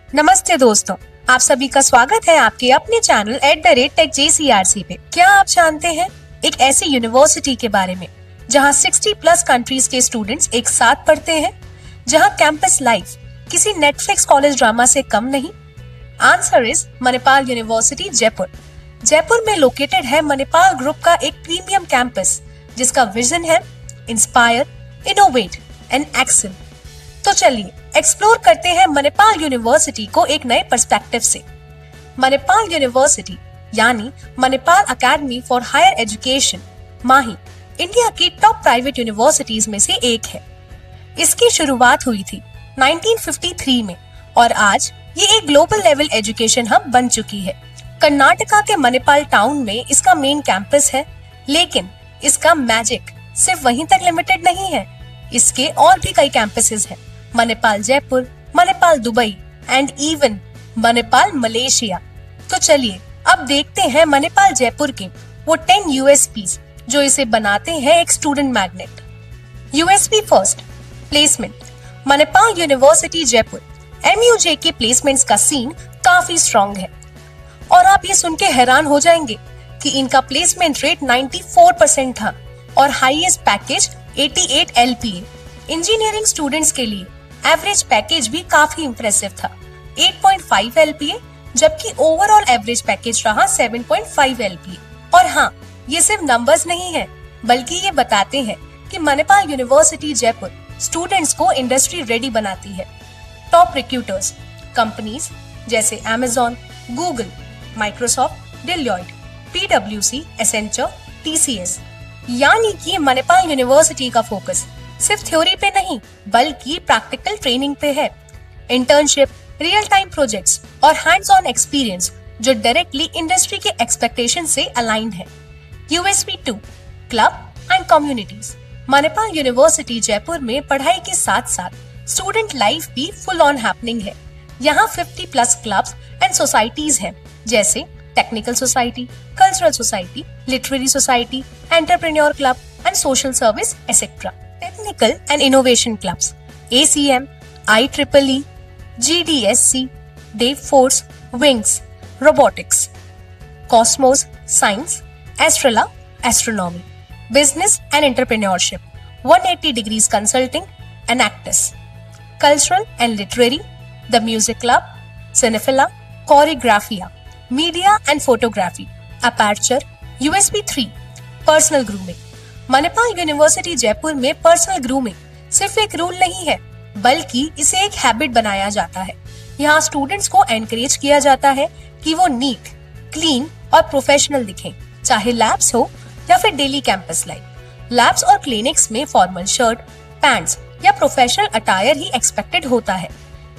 नमस्ते दोस्तों, आप सभी का स्वागत है आपके अपने चैनल @TechJCRC पे। क्या आप जानते हैं एक ऐसी यूनिवर्सिटी के बारे में जहां 60+ कंट्रीज के स्टूडेंट्स एक साथ पढ़ते हैं, जहां कैंपस लाइफ किसी नेटफ्लिक्स कॉलेज ड्रामा से कम नहीं? Answer is Manipal university Jaipur. Jaipur में लोकेटेड है मणिपाल ग्रुप का एक प्रीमियम कैंपस जिसका विजन है इंस्पायर, इनोवेट एंड एक्सेल। तो चलिए एक्सप्लोर करते हैं मणिपाल यूनिवर्सिटी को एक नए पर्सपेक्टिव से। मणिपाल यूनिवर्सिटी यानी Manipal academy for higher education MAHE India की टॉप प्राइवेट यूनिवर्सिटीज में से एक है। इसकी शुरुआत हुई थी 1953 में और आज ये एक ग्लोबल लेवल एजुकेशन हब बन चुकी है। कर्नाटका के मणिपाल टाउन में इसका मेन कैंपस है, लेकिन इसका मैजिक सिर्फ वहीं तक लिमिटेड नहीं है। इसके और भी कई कैंपसेस हैं, Manipal Jaipur, Manipal Dubai and even Manipal Malaysia. तो चलिए अब देखते हैं मणिपाल जयपुर के वो 10 यूएसपीज जो इसे बनाते हैं एक student magnet. USP first, placement. Manipal university Jaipur MUJ के प्लेसमेंट्स का सीन काफी स्ट्रॉन्ग है और आप ये सुन के हैरान हो जाएंगे कि इनका प्लेसमेंट रेट 94% था और highest package 88 LPA। Engineering students के लिए एवरेज पैकेज भी काफी इम्प्रेसिव था, 8.5 LPA, जबकि ओवरऑल एवरेज पैकेज रहा 7.5 LPA। और हाँ, ये सिर्फ नंबर्स नहीं है, बल्कि ये बताते हैं कि मणिपाल यूनिवर्सिटी जयपुर स्टूडेंट्स को इंडस्ट्री रेडी बनाती है। टॉप रिक्रूटर्स कंपनीज जैसे Amazon, Google, Microsoft, Deloitte, PwC, Accenture, TCS। यानी कि मणिपाल यूनिवर्सिटी का फोकस सिर्फ थ्योरी पे नहीं बल्कि प्रैक्टिकल ट्रेनिंग पे है। इंटर्नशिप, रियल टाइम प्रोजेक्ट्स और हैंड्स ऑन एक्सपीरियंस जो डायरेक्टली इंडस्ट्री के एक्सपेक्टेशन से अलाइंड है। USP 2, club and communities. Manipal university Jaipur में पढ़ाई के साथ साथ स्टूडेंट लाइफ भी फुल ऑन हैपनिंग है। यहाँ 50+ क्लब्स एंड सोसाइटीज हैं, जैसे technical society, cultural society, literary society, entrepreneur club and social service etcetera. Technical and innovation clubs ACM, IEEE, GDSC, dev force, wings, robotics, cosmos, science, astrella, astronomy, business and entrepreneurship, 180 degrees consulting and actors, cultural and literary, the music club, cinephilia, choreographia, media and photography, aperture. USP 3, personal grooming. Manipal university Jaipur में personal grooming सिर्फ एक rule नहीं है, बल्कि इसे एक habit बनाया जाता है। यहाँ स्टूडेंट्स को एनकरेज किया जाता है कि वो नीट, क्लीन और प्रोफेशनल दिखें, चाहे लैब्स हो या फिर डेली कैंपस लाइफ। लैब्स और क्लिनिक्स में फॉर्मल शर्ट, पैंट्स या प्रोफेशनल अटायर ही एक्सपेक्टेड होता है।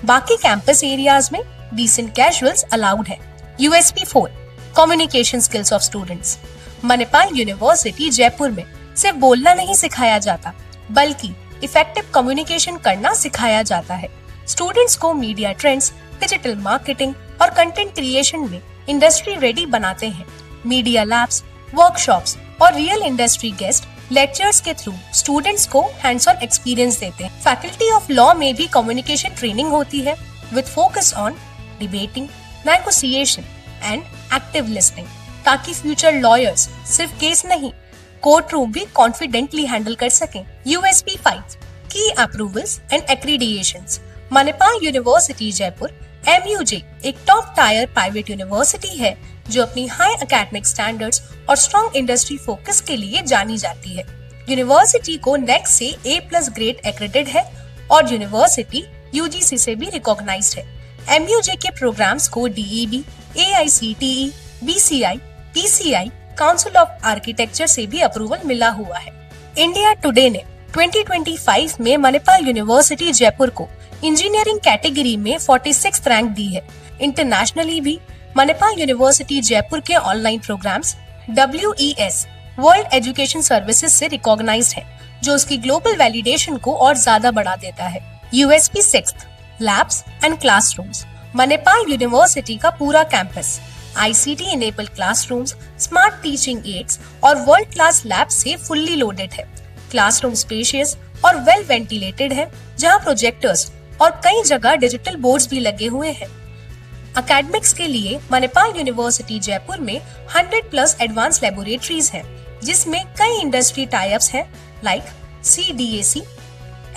बाकी कैंपस एरियाज में डिसेंट कैजुअल्स अलाउड है। USP 4, communication skills of students. Manipal university Jaipur में सिर्फ बोलना नहीं सिखाया जाता, बल्कि इफेक्टिव कम्युनिकेशन करना सिखाया जाता है। स्टूडेंट्स को मीडिया ट्रेंड्स, डिजिटल मार्केटिंग और कंटेंट क्रिएशन में इंडस्ट्री रेडी बनाते हैं। मीडिया लैब्स, वर्कशॉप्स और रियल इंडस्ट्री गेस्ट लेक्चर्स के थ्रू स्टूडेंट्स को हैंड्स ऑन एक्सपीरियंस देते हैं। फैकल्टी ऑफ लॉ में भी कम्युनिकेशन ट्रेनिंग होती है with focus on debating, negotiation and active listening, ताकि फ्यूचर लॉयर्स सिर्फ केस नहीं, कोर्ट रूम भी कॉन्फिडेंटली हैंडल कर सकें। USP 5, key approvals and accreditations. Manipal university Jaipur MUJ एक टॉप टायर प्राइवेट यूनिवर्सिटी है जो अपनी हाई एकेडमिक स्टैंडर्ड्स और स्ट्रॉन्ग इंडस्ट्री फोकस के लिए जानी जाती है। यूनिवर्सिटी को नेक्स्ट से A+ ग्रेड एक्रेडिटेड है और यूनिवर्सिटी UGC से भी रिकॉग्नाइज्ड है। MUJ के प्रोग्राम्स को DEB, AICTE, BCI, PCI, council of architecture से भी अप्रूवल मिला हुआ है। इंडिया टुडे ने 2025 में मणिपाल यूनिवर्सिटी जयपुर को इंजीनियरिंग कैटेगरी में 46th रैंक दी है। इंटरनेशनली भी मणिपाल यूनिवर्सिटी जयपुर के online programs WES, world education services से रिकॉग्नाइज्ड है, जो उसकी ग्लोबल वैलिडेशन को और ज्यादा बढ़ा देता है। USP 6, labs and classrooms. Manipal university का पूरा campus ICT enabled classrooms, smart teaching ads और वर्ल्ड क्लास लैब से फुल्ली लोडेड है। क्लासरूम स्पेशियस और वेल वेंटिलेटेड है, जहां प्रोजेक्टर्स और कई जगह डिजिटल बोर्ड्स भी लगे हुए हैं। एकेडमिक्स के लिए मणिपाल यूनिवर्सिटी जयपुर में 100+ एडवांस लेबोरेटरीज हैं, जिसमें कई इंडस्ट्री टाइप्स हैं like CDAC,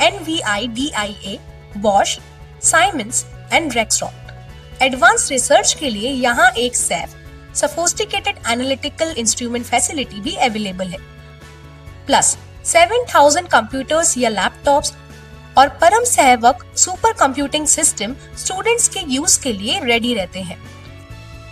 NVIDIA, Bosch, Siemens and Rexroth। Advance research के लिए यहाँ एक SAF, sophisticated analytical instrument facility भी अवेलेबल है, प्लस 7000 कंप्यूटर्स या लैपटॉप्स और Param Shavak super computing system students के यूज के लिए रेडी रहते हैं।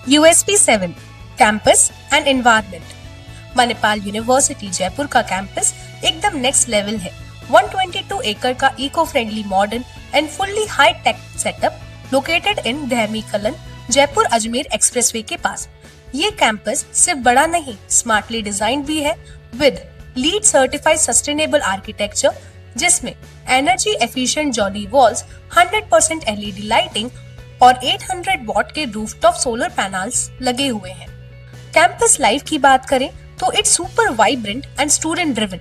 USP 7 campus and environment. Manipal university Jaipur का कैंपस एकदम नेक्स्ट लेवल है। 122 एकड़ का eco friendly modern and fully high tech setup located in Dehmi Kalan Jaipur Ajmer expressway के पास। ये कैंपस सिर्फ बड़ा नहीं, स्मार्टली डिजाइन भी है with LEED certified sustainable architecture, जिसमें energy efficient jali walls, 100% LED lighting और 800 वॉट के रूफटॉप सोलर पैनल्स लगे हुए हैं। कैंपस लाइफ की बात करें तो it's super vibrant and student driven.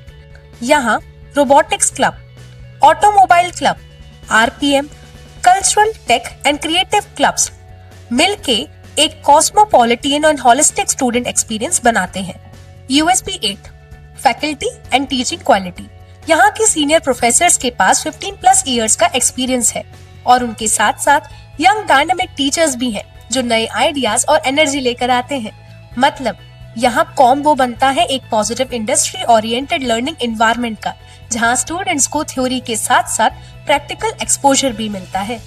यहाँ robotics club, automobile club, RPM, cultural, tech and creative clubs मिलके एक कॉस्मोपॉलिटन और होलिस्टिक स्टूडेंट एक्सपीरियंस बनाते हैं। USP 8 faculty and teaching quality. यहाँ के सीनियर प्रोफेसर्स के पास 15+ इयर्स का एक्सपीरियंस है और उनके साथ साथ यंग डायनामिक टीचर्स भी हैं जो नए आइडियाज और एनर्जी लेकर आते हैं। मतलब यहाँ कॉम्बो बनता है एक positive industry oriented learning environment का, जहाँ स्टूडेंट्स को थ्योरी के साथ साथ प्रैक्टिकल एक्सपोजर भी मिलता है।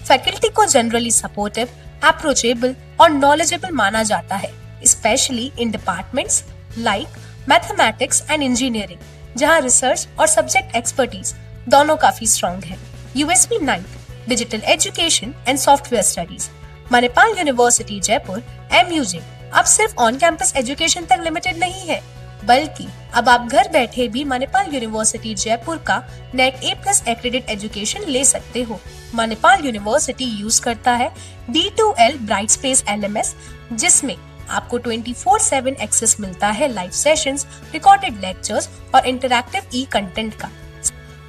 फैकल्टी को जनरली सपोर्टिव, अप्रोचेबल और नॉलेजेबल माना जाता है, specially in departments like mathematics and engineering, जहाँ रिसर्च और सब्जेक्ट एक्सपर्टीज दोनों काफी स्ट्रॉन्ग है। USP 9 digital education and software studies. Manipal university Jaipur MUJ अब सिर्फ ऑन कैंपस एजुकेशन तक लिमिटेड नहीं है, बल्कि अब आप घर बैठे भी मणिपाल यूनिवर्सिटी जयपुर का NAC A+ एक्रेडिट एजुकेशन ले सकते हो। मणिपाल यूनिवर्सिटी यूज करता है D2L ब्राइटस्पेस LMS, जिसमें आपको 24/7 एक्सेस मिलता है लाइव सेशंस, रिकॉर्डेड लेक्चर्स और इंटरैक्टिव कंटेंट का।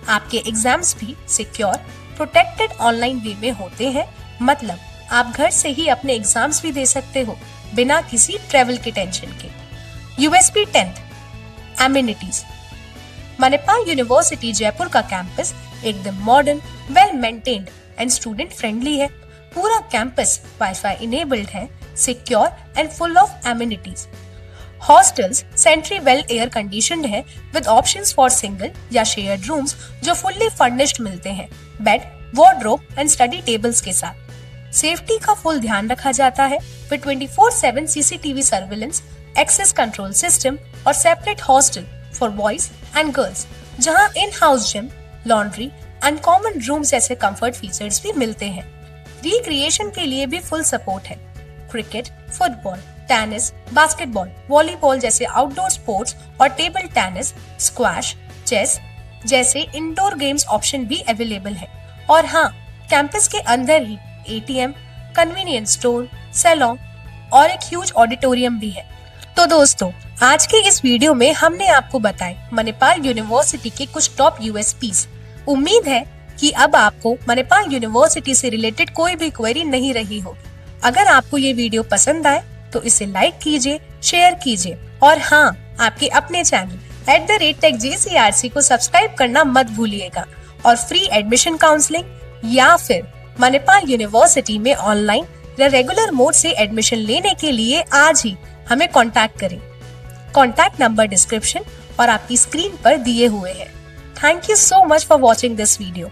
आपके एग्जाम्स भी सिक्योर, प्रोटेक्टेड ऑनलाइन वे में होते हैं। मतलब आप घर से ही अपने एग्जाम्स भी दे सकते हो बिना किसी ट्रेवल के टेंशन के। USP 10 amenities. Manipal university Jaipur का कैंपस एकदम modern, well maintained and student friendly है। पूरा कैंपस वाईफाई इनेबल्ड है, secure and full of amenities. Hostels centrally air conditioned है विद ऑप्शंस फॉर सिंगल या शेयर्ड रूम्स जो फुल्ली फर्निश्ड मिलते हैं, bed, wardrobe and study tables के साथ। सेफ्टी का फुल ध्यान रखा जाता है with 24/7 CCTV surveillance, access control system और separate hostel for boys and girls, जहां in house gym, laundry and common rooms जैसे कंफर्ट फीचर्स भी मिलते हैं। रिक्रिएशन के लिए भी फुल सपोर्ट है। Cricket, football, tennis, basketball, volleyball जैसे आउटडोर स्पोर्ट्स और टेबल टेनिस, स्क्वैश, चेस जैसे इंडोर गेम्स ऑप्शन भी अवेलेबल है। और हाँ, कैंपस के अंदर ही ATM, कन्वीनियंस स्टोर, सैलून और एक ह्यूज ऑडिटोरियम भी है। तो दोस्तों, आज के इस वीडियो में हमने आपको बताए मणिपाल यूनिवर्सिटी के कुछ टॉप USPs। उम्मीद है कि अब आपको मणिपाल यूनिवर्सिटी से रिलेटेड कोई भी क्वेरी नहीं रही होगी। अगर आपको ये वीडियो पसंद आए तो इसे लाइक कीजिए, शेयर कीजिए और हाँ, आपके अपने चैनल @techjcrc को सब्सक्राइब करना मत भूलिएगा। और फ्री एडमिशन काउंसलिंग या फिर मणिपाल यूनिवर्सिटी में ऑनलाइन या रेगुलर मोड से एडमिशन लेने के लिए आज ही हमें कांटेक्ट करें। कांटेक्ट नंबर डिस्क्रिप्शन और आपकी स्क्रीन पर दिए हुए हैं। Thank you so much for watching this video.